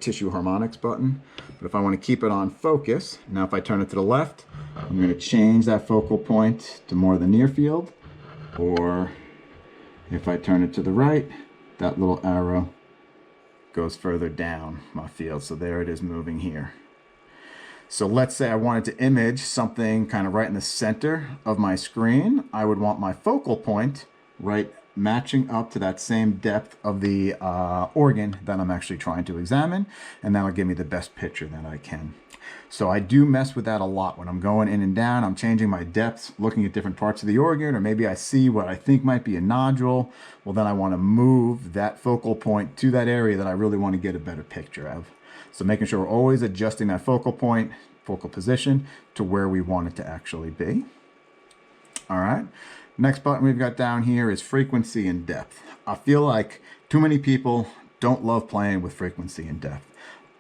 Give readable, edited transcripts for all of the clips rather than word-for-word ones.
tissue harmonics button. But if I want to keep it on focus, now if I turn it to the left, I'm going to change that focal point to more the near field. Or if I turn it to the right, that little arrow goes further down my field. So there it is moving here. So let's say I wanted to image something kind of right in the center of my screen. I would want my focal point right matching up to that same depth of the organ that I'm actually trying to examine, and that'll give me the best picture that I can. So I do mess with that a lot when I'm going in and down. I'm changing my depths, looking at different parts of the organ, or maybe I see what I think might be a nodule. Well, then I want to move that focal point to that area that I really want to get a better picture of. So making sure we're always adjusting that focal point, focal position, to where we want it to actually be. All right. Next button we've got down here is frequency and depth. I feel like too many people don't love playing with frequency and depth.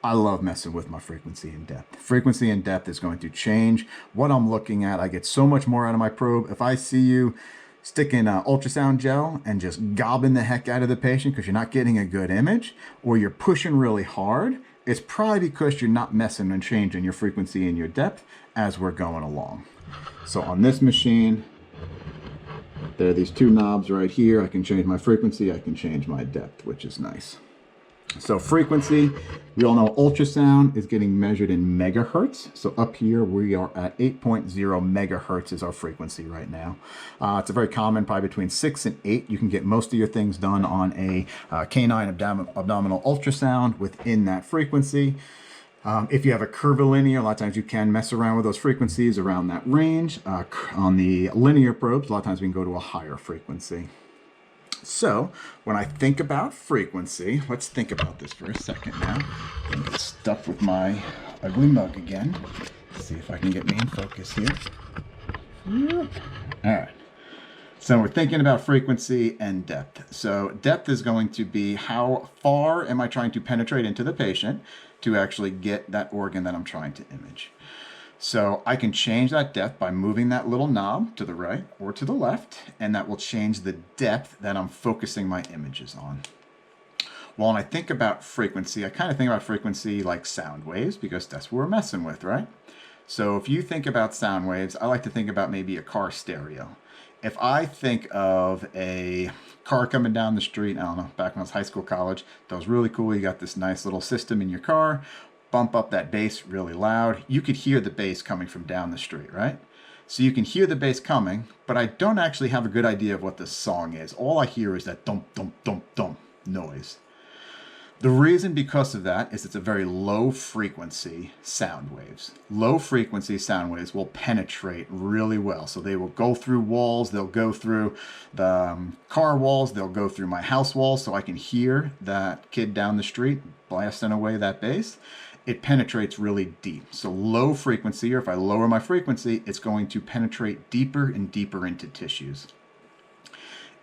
I love messing with my frequency and depth. Frequency and depth is going to change what I'm looking at. I get so much more out of my probe. If I see you sticking ultrasound gel and just gobbing the heck out of the patient because you're not getting a good image, or you're pushing really hard, it's probably because you're not messing and changing your frequency and your depth as we're going along. So on this machine, there are these two knobs right here. I can change my frequency, I can change my depth, which is nice. So frequency, we all know ultrasound is getting measured in megahertz. So up here we are at 8.0 megahertz is our frequency right now. It's a very common, probably between 6 and 8. You can get most of your things done on a canine abdominal ultrasound within that frequency. If you have a curvilinear, a lot of times you can mess around with those frequencies around that range. On the linear probes, a lot of times we can go to a higher frequency. So when I think about frequency, let's think about this for a second now. I'm get stuck with my ugly mug again. Let's see if I can get me in focus here. All right. So we're thinking about frequency and depth. So depth is going to be how far am I trying to penetrate into the patient to actually get that organ that I'm trying to image. So I can change that depth by moving that little knob to the right or to the left, and that will change the depth that I'm focusing my images on. Well, when I think about frequency, I kind of think about frequency like sound waves because that's what we're messing with, right? So if you think about sound waves, I like to think about maybe a car stereo. If I think of a car coming down the street, I don't know, back when I was high school, college, that was really cool. You got this nice little system in your car, bump up that bass really loud. You could hear the bass coming from down the street, right? So you can hear the bass coming, but I don't actually have a good idea of what the song is. All I hear is that dum, dum, dum, dum noise. The reason because of that is it's a very low frequency sound waves. Low frequency sound waves will penetrate really well. So they will go through walls, they'll go through the car walls, they'll go through my house walls so I can hear that kid down the street blasting away that bass. It penetrates really deep. So low frequency, or if I lower my frequency, it's going to penetrate deeper and deeper into tissues.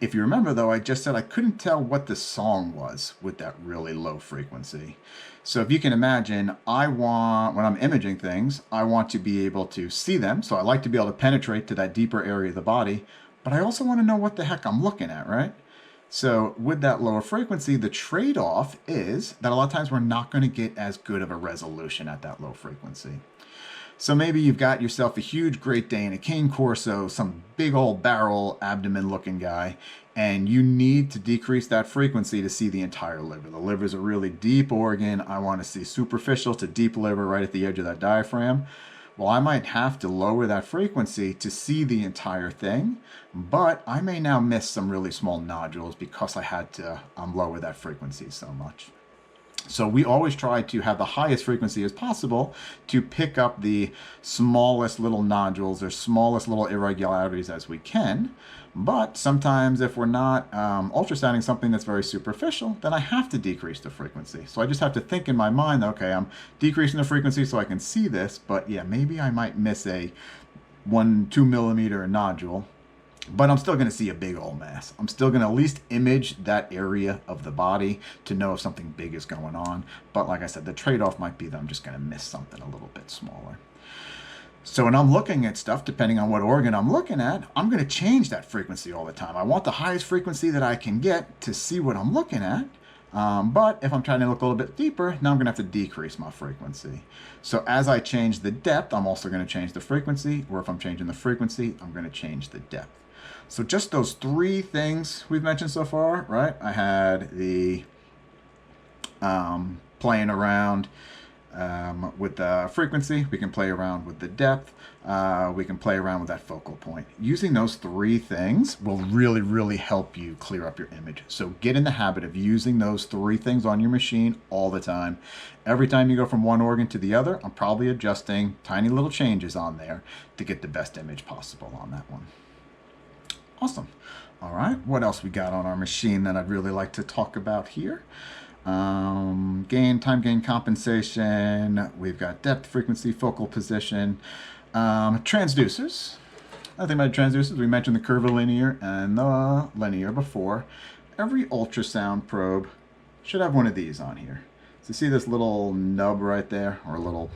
If you remember though, I just said I couldn't tell what the song was with that really low frequency. So if you can imagine, when I'm imaging things, I want to be able to see them. So I like to be able to penetrate to that deeper area of the body, but I also want to know what the heck I'm looking at, right? So with that lower frequency, the trade-off is that a lot of times we're not going to get as good of a resolution at that low frequency. So maybe you've got yourself a huge Great Dane, a Cane Corso, some big old barrel abdomen looking guy, and you need to decrease that frequency to see the entire liver. The liver is a really deep organ. I want to see superficial to deep liver right at the edge of that diaphragm. Well, I might have to lower that frequency to see the entire thing, but I may now miss some really small nodules because I had to lower that frequency so much. So we always try to have the highest frequency as possible to pick up the smallest little nodules or smallest little irregularities as we can. But sometimes if we're not ultrasounding something that's very superficial, then I have to decrease the frequency. So I just have to think in my mind, okay, I'm decreasing the frequency so I can see this, but yeah, maybe I might miss a 1-2 millimeter nodule. But I'm still going to see a big old mass. I'm still going to at least image that area of the body to know if something big is going on. But like I said, the trade-off might be that I'm just going to miss something a little bit smaller. So when I'm looking at stuff, depending on what organ I'm looking at, I'm going to change that frequency all the time. I want the highest frequency that I can get to see what I'm looking at. But if I'm trying to look a little bit deeper, now I'm gonna have to decrease my frequency. So as I change the depth, I'm also gonna change the frequency, or if I'm changing the frequency, I'm gonna change the depth. So just those three things we've mentioned so far, right? I had the playing around with the frequency, we can play around with the depth, we can play around with that focal point. Using those three things will really, really help you clear up your image. So get in the habit of using those three things on your machine all the time. Every time you go from one organ to the other, I'm probably adjusting tiny little changes on there to get the best image possible on that one. Awesome. All right, what else we got on our machine that I'd really like to talk about here? Time gain compensation, we've got depth, frequency, focal position, transducers. I think about transducers, we mentioned the curvilinear and the linear before. Every ultrasound probe should have one of these on here. So see this little nub right there, or a little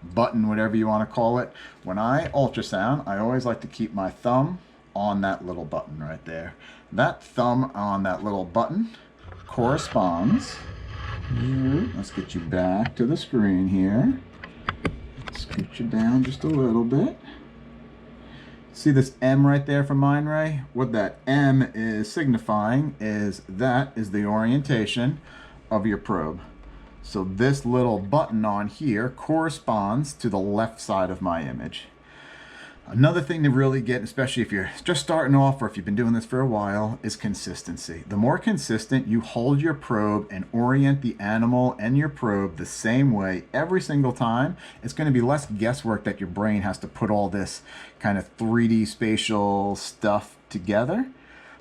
button, whatever you want to call it. When I ultrasound, I always like to keep my thumb on that little button right there. That thumb on that little button corresponds. Let's get you back to the screen here. Scoot you down just a little bit. See this M right there from mine, Ray? What that M is signifying is that is the orientation of your probe. So this little button on here corresponds to the left side of my image. Another thing to really get, especially if you're just starting off or if you've been doing this for a while, is consistency. The more consistent you hold your probe and orient the animal and your probe the same way every single time, it's going to be less guesswork that your brain has to put all this kind of 3D spatial stuff together.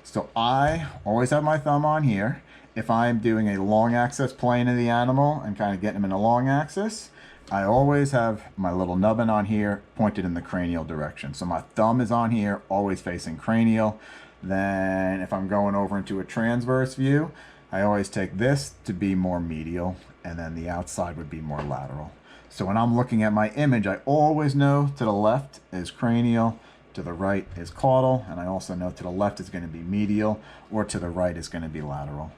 So I always have my thumb on here. If I'm doing a long axis plane of the animal and kind of getting them in a long axis, I always have my little nubbin on here pointed in the cranial direction. So my thumb is on here, always facing cranial. Then if I'm going over into a transverse view, I always take this to be more medial, and then the outside would be more lateral. So when I'm looking at my image, I always know to the left is cranial, to the right is caudal, and I also know to the left is going to be medial, or to the right is going to be lateral.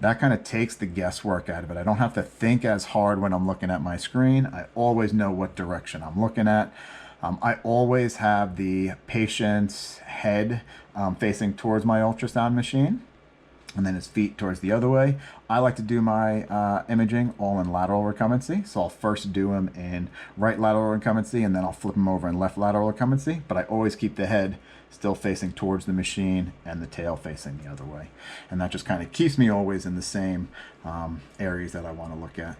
That kind of takes the guesswork out of it. I don't have to think as hard when I'm looking at my screen. I always know what direction I'm looking at. I always have the patient's head facing towards my ultrasound machine, and then his feet towards the other way. I like to do my imaging all in lateral recumbency. So I'll first do them in right lateral recumbency, and then I'll flip them over in left lateral recumbency. But I always keep the head still facing towards the machine and the tail facing the other way. And that just kind of keeps me always in the same areas that I want to look at.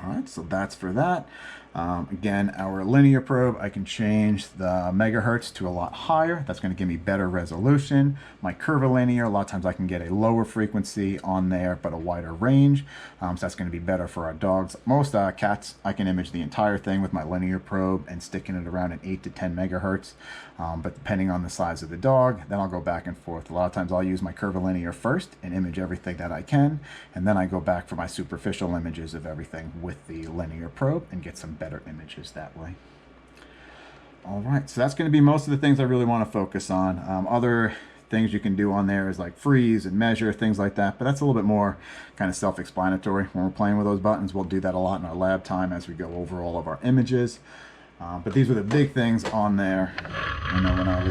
All right, so that's for that. Again, our linear probe, I can change the megahertz to a lot higher. That's going to give me better resolution. My curvilinear, a lot of times I can get a lower frequency on there, but a wider range. So that's going to be better for our dogs. Most cats, I can image the entire thing with my linear probe and sticking it around at 8 to 10 megahertz. But depending on the size of the dog, then I'll go back and forth. A lot of times I'll use my curvilinear first and image everything that I can, and then I go back for my superficial images of everything with the linear probe and get some better images that way. All right, so that's going to be most of the things I really want to focus on. Other things you can do on there is like freeze and measure, things like that, but that's a little bit more kind of self-explanatory. When we're playing with those buttons, we'll do that a lot in our lab time as we go over all of our images. But these were the big things on there. I know when I was